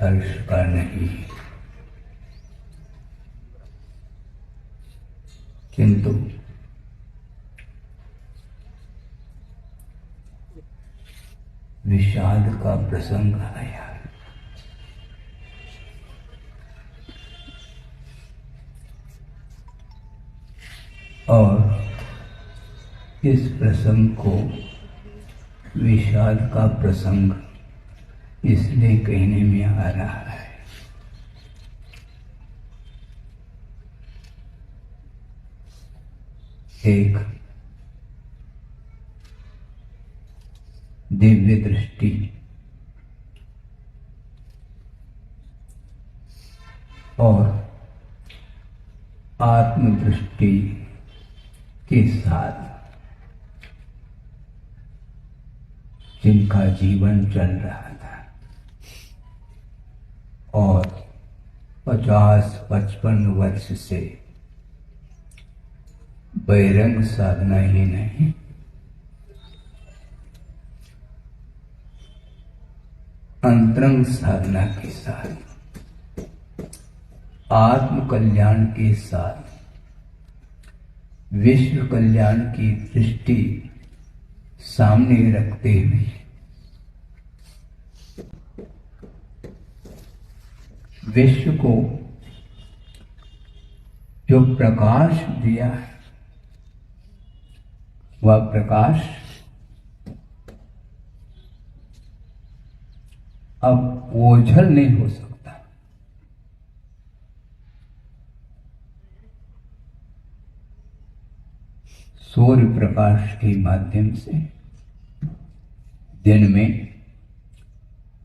हर्ष का नहीं, किंतु विषाद का प्रसंग आया। और इस प्रसंग को विषाद का प्रसंग इसलिए कहने में आ रहा है, एक दिव्य दृष्टि और आत्मदृष्टि के साथ जिनका जीवन चल रहा था और 50-55 वर्ष से बहिरंग साधना ही नहीं, अंतरंग साधना के साथ, आत्म कल्याण के साथ, विश्व कल्याण की दृष्टि सामने रखते हुए विश्व को जो प्रकाश दिया है, वह प्रकाश अब ओझल नहीं हो सकता। सूर्य प्रकाश के माध्यम से दिन में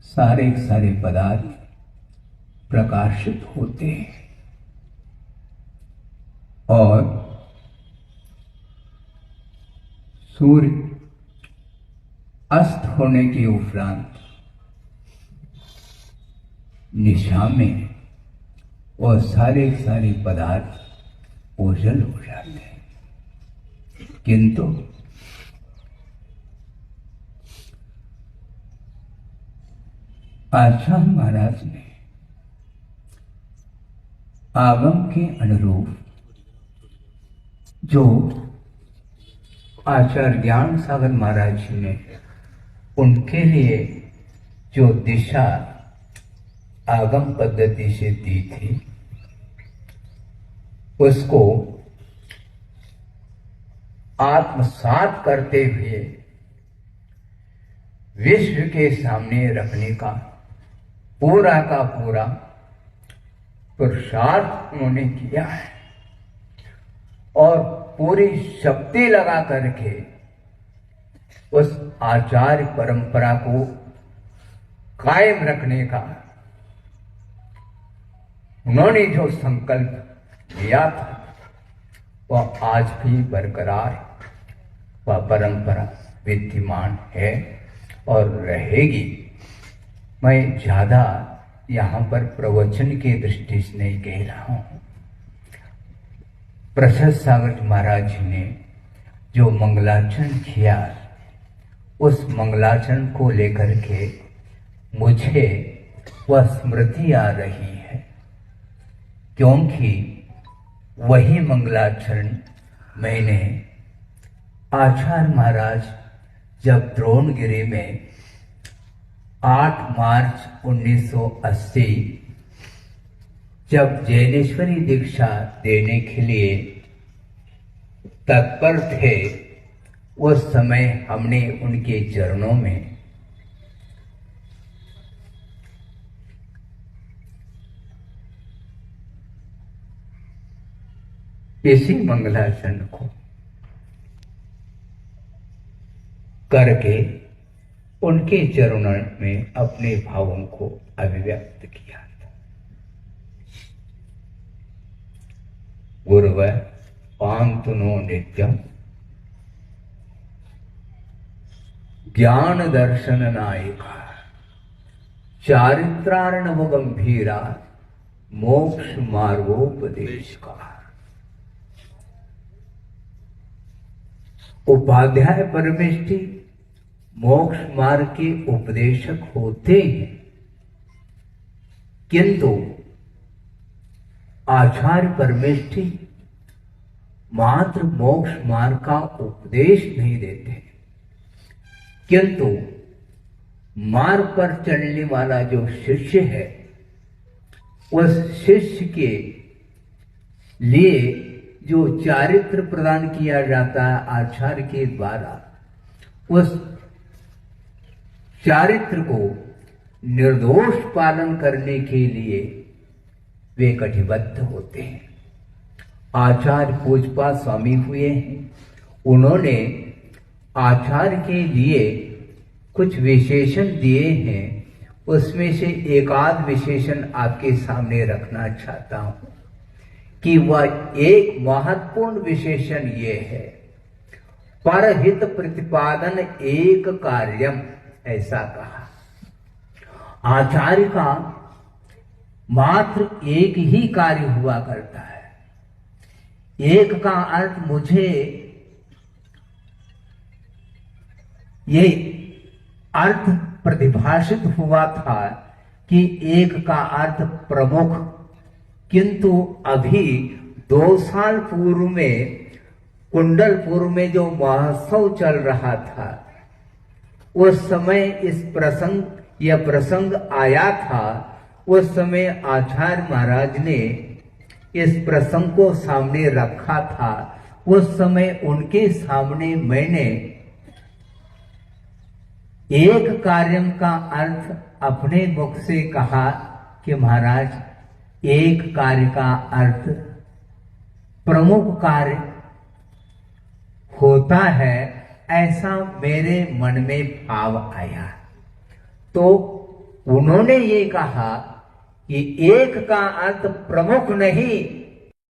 सारे पदार्थ प्रकाशित होते हैं और सूर्य अस्त होने के उपरांत निशा में और सारे पदार्थ ओझल हो जाते हैं। किंतु आचार्य महाराज ने आगम के अनुरूप जो आचार्य ज्ञान सागर महाराज जी ने उनके लिए जो दिशा आगम पद्धति से दी थी, उसको आत्मसात करते हुए विश्व के सामने रखने का पूरा का पूरा पुरुषार्थ उन्होंने किया है और पूरी शक्ति लगा करके उस आचार्य परंपरा को कायम रखने का उन्होंने जो संकल्प लिया था, वह आज भी बरकरार, वह परंपरा विद्यमान है और रहेगी। मैं ज्यादा यहाँ पर प्रवचन की दृष्टि से नहीं कह रहा हूँ। प्रसाद सागर महाराज जी ने जो मंगलाचरण किया, उस मंगलाचरण को लेकर के मुझे वह स्मृति आ रही है, क्योंकि वही मंगलाचरण मैंने आचार्य महाराज जब द्रोणगिरी में 8 मार्च 1980 जब जैनेश्वरी दीक्षा देने के लिए तत्पर थे, उस समय हमने उनके चरणों में इसी मंगलाचरण को करके उनके चरणों में अपने भावों को अभिव्यक्त किया था। गुरुव पांतुनो नित्यम ज्ञान दर्शन नायिका चारित्रार्णव गंभीरा मोक्ष मार्गोपदेश का। उपाध्याय परमेष्ठी मोक्ष मार्ग के उपदेशक होते हैं, किंतु आचार्य परमेष्ठी मात्र मोक्ष मार्ग का उपदेश नहीं देते, किंतु मार्ग पर चलने वाला जो शिष्य है उस शिष्य के लिए जो चारित्र प्रदान किया जाता है आचार्य के द्वारा, उस चारित्र को निर्दोष पालन करने के लिए वे कटिबद्ध होते हैं। आचार्य पूजपा स्वामी हुए हैं, उन्होंने आचार्य के लिए कुछ विशेषण दिए हैं, उसमें से एक आध विशेषण आपके सामने रखना चाहता हूं कि वह एक महत्वपूर्ण विशेषण ये है, परहित प्रतिपादन एक कार्यम, ऐसा कहा। आचार्य का मात्र एक ही कार्य हुआ करता है। एक का अर्थ मुझे ये अर्थ प्रतिभाषित हुआ था कि एक का अर्थ प्रमुख, किंतु अभी 2 साल पूर्व में कुंडलपुर में जो महोत्सव चल रहा था, उस समय इस प्रसंग आया था। उस समय आचार्य महाराज ने इस प्रसंग को सामने रखा था। उस समय उनके सामने मैंने एक कार्यम का अर्थ अपने मुख से कहा कि महाराज एक कार्य का अर्थ प्रमुख कार्य होता है, ऐसा मेरे मन में भाव आया। तो उन्होंने ये कहा कि एक का अर्थ प्रमुख नहीं